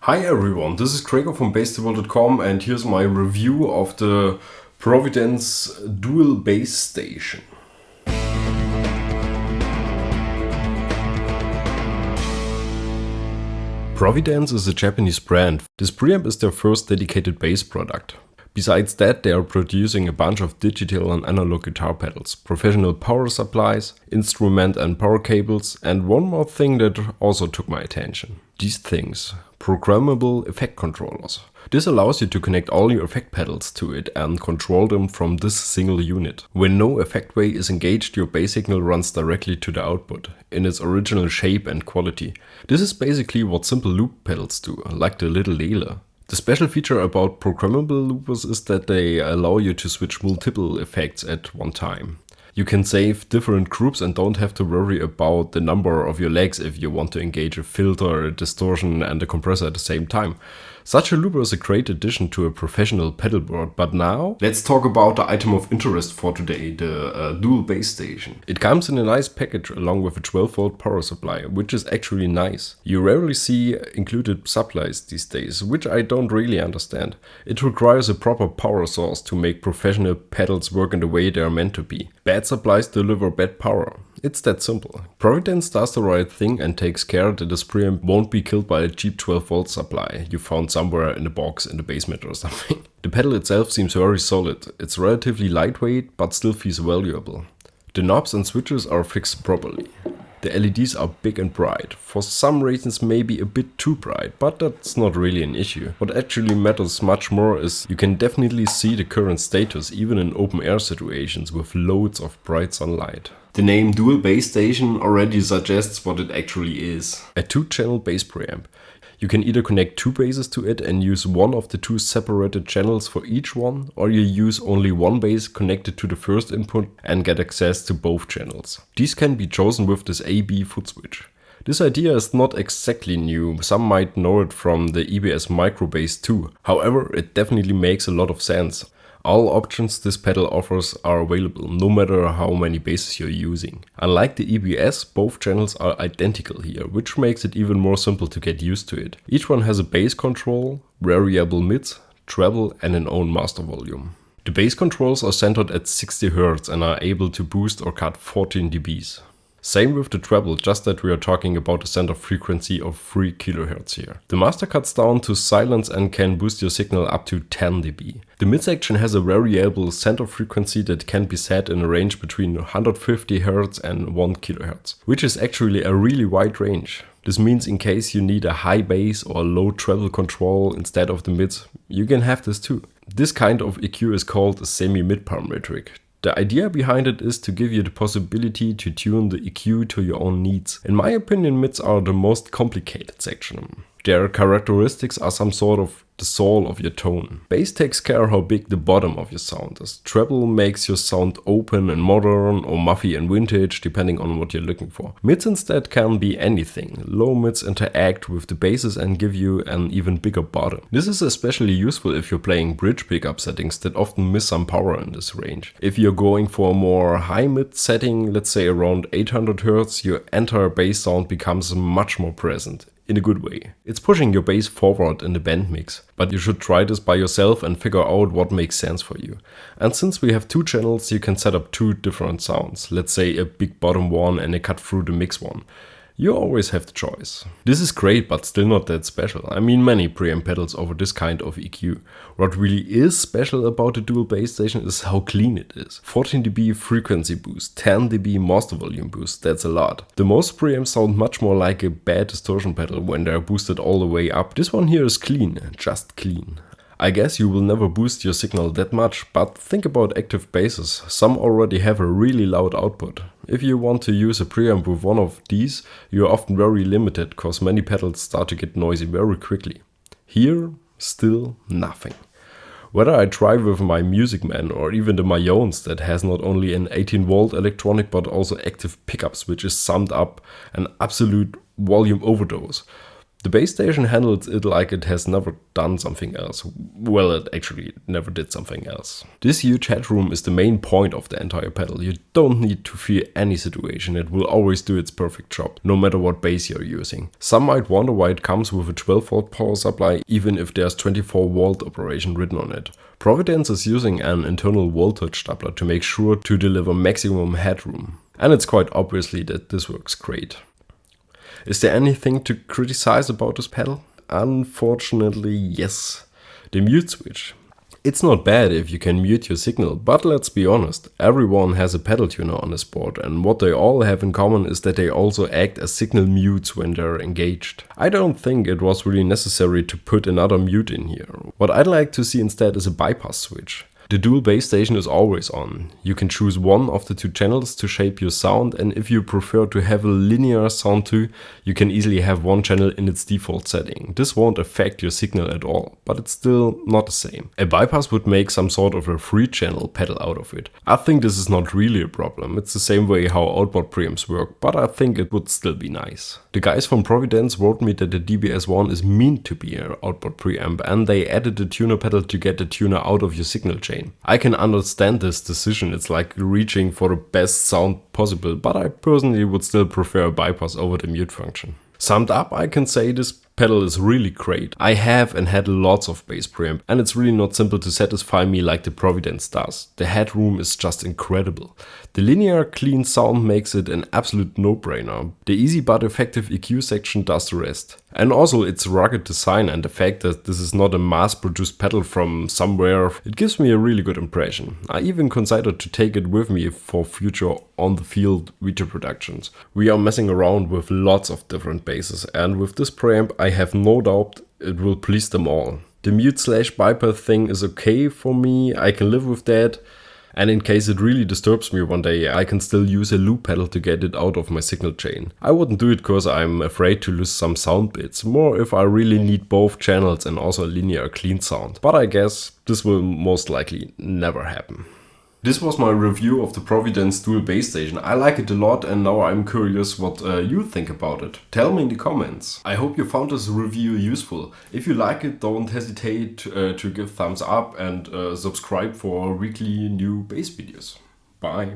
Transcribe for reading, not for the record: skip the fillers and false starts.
Hi everyone, this is Gregor from BassTheWorld.com and here's my review of the Providence Dual Bass Station. Providence is a Japanese brand. This preamp is their first dedicated bass product. Besides that, they are producing a bunch of digital and analog guitar pedals, professional power supplies, instrument and power cables, and one more thing that also took my attention. These things. Programmable effect controllers. This allows you to connect all your effect pedals to it and control them from this single unit. When no effect way is engaged, your bass signal runs directly to the output, in its original shape and quality. This is basically what simple loop pedals do, like the little Lele. The special feature about programmable loopers is that they allow you to switch multiple effects at one time. You can save different groups and don't have to worry about the number of your legs if you want to engage a filter, a distortion and a compressor at the same time. Such a looper is a great addition to a professional pedal board, but now let's talk about the item of interest for today, the Dual Bass Station. It comes in a nice package along with a 12-volt power supply, which is actually nice. You rarely see included supplies these days, which I don't really understand. It requires a proper power source to make professional pedals work in the way they are meant to be. Bad supplies deliver bad power. It's that simple. Providence does the right thing and takes care that this preamp won't be killed by a cheap 12-volt supply you found somewhere in a box in the basement or something. The pedal itself seems very solid. It's relatively lightweight but still feels valuable. The knobs and switches are fixed properly. The LEDs are big and bright, for some reasons maybe a bit too bright, but that's not really an issue. What actually matters much more is you can definitely see the current status even in open air situations with loads of bright sunlight. The name Dual Bass Station already suggests what it actually is. A 2-channel bass preamp. You can either connect 2 basses to it and use one of the 2 separated channels for each one, or you use only one bass connected to the first input and get access to both channels. These can be chosen with this A-B foot switch. This idea is not exactly new, some might know it from the EBS Micro Bass too. However, it definitely makes a lot of sense. All options this pedal offers are available, no matter how many basses you're using. Unlike the EBS, both channels are identical here, which makes it even more simple to get used to it. Each one has a bass control, variable mids, treble and an own master volume. The bass controls are centered at 60 Hz and are able to boost or cut 14 dBs. Same with the treble, just that we are talking about a center frequency of 3 kHz here. The master cuts down to silence and can boost your signal up to 10 dB. The midsection has a variable center frequency that can be set in a range between 150 Hz and 1 kHz, which is actually a really wide range. This means in case you need a high bass or low treble control instead of the mids, you can have this too. This kind of EQ is called a semi-mid parametric. The idea behind it is to give you the possibility to tune the EQ to your own needs. In my opinion, mids are the most complicated section. Their characteristics are some sort of the soul of your tone. Bass takes care how big the bottom of your sound is. Treble makes your sound open and modern or muffy and vintage, depending on what you're looking for. Mids instead can be anything. Low mids interact with the basses and give you an even bigger bottom. This is especially useful if you're playing bridge pickup settings that often miss some power in this range. If you're going for a more high mid setting, let's say around 800 Hz, your entire bass sound becomes much more present. In a good way. It's pushing your bass forward in the band mix, but you should try this by yourself and figure out what makes sense for you. And since we have 2 channels, you can set up 2 different sounds, let's say a big bottom one and a cut through the mix one. You always have the choice. This is great, but still not that special. I mean, many preamp pedals offer this kind of EQ. What really is special about the Dual Bass Station is how clean it is. 14 dB frequency boost, 10 dB master volume boost, that's a lot. The most preamps sound much more like a bad distortion pedal when they're boosted all the way up. This one here is clean, just clean. I guess you will never boost your signal that much, but think about active basses. Some already have a really loud output. If you want to use a preamp with one of these, you are often very limited, cause many pedals start to get noisy very quickly. Here, still nothing. Whether I try with my Music Man or even the Mayones that has not only an 18-volt electronic but also active pickups, which is summed up an absolute volume overdose. The bass station handles it like it has never done something else. Well, it actually never did something else. This huge headroom is the main point of the entire pedal. You don't need to fear any situation, it will always do its perfect job, no matter what bass you're using. Some might wonder why it comes with a 12-volt power supply, even if there's 24-volt operation written on it. Providence is using an internal voltage doubler to make sure to deliver maximum headroom. And it's quite obviously that this works great. Is there anything to criticize about this pedal? Unfortunately, yes. The mute switch. It's not bad if you can mute your signal, but let's be honest, everyone has a pedal tuner on this board, and what they all have in common is that they also act as signal mutes when they're engaged. I don't think it was really necessary to put another mute in here. What I'd like to see instead is a bypass switch. The dual bass station is always on. You can choose one of the two channels to shape your sound, and if you prefer to have a linear sound too, you can easily have one channel in its default setting. This won't affect your signal at all, but it's still not the same. A bypass would make some sort of a 3-channel pedal out of it. I think this is not really a problem. It's the same way how outboard preamps work, but I think it would still be nice. The guys from Providence wrote me that the DBS1 is meant to be an outboard preamp, and they added the tuner pedal to get the tuner out of your signal chain. I can understand this decision, it's like reaching for the best sound possible, but I personally would still prefer a bypass over the mute function. Summed up, I can say this pedal is really great. I have and had lots of bass preamp, and it's really not simple to satisfy me like the Providence does. The headroom is just incredible. The linear clean sound makes it an absolute no-brainer. The easy but effective EQ section does the rest. And also its rugged design and the fact that this is not a mass-produced pedal from somewhere, it gives me a really good impression. I even considered to take it with me for future on-the-field video productions. We are messing around with lots of different basses, and with this preamp I have no doubt it will please them all. The mute/bypass thing is okay for me, I can live with that. And in case it really disturbs me one day, I can still use a loop pedal to get it out of my signal chain. I wouldn't do it because I'm afraid to lose some sound bits, more if I really need both channels and also a linear clean sound. But I guess this will most likely never happen. This was my review of the Providence Dual Bass Station. I like it a lot, and now I'm curious what you think about it. Tell me in the comments. I hope you found this review useful. If you like it, don't hesitate to give thumbs up and subscribe for weekly new bass videos. Bye.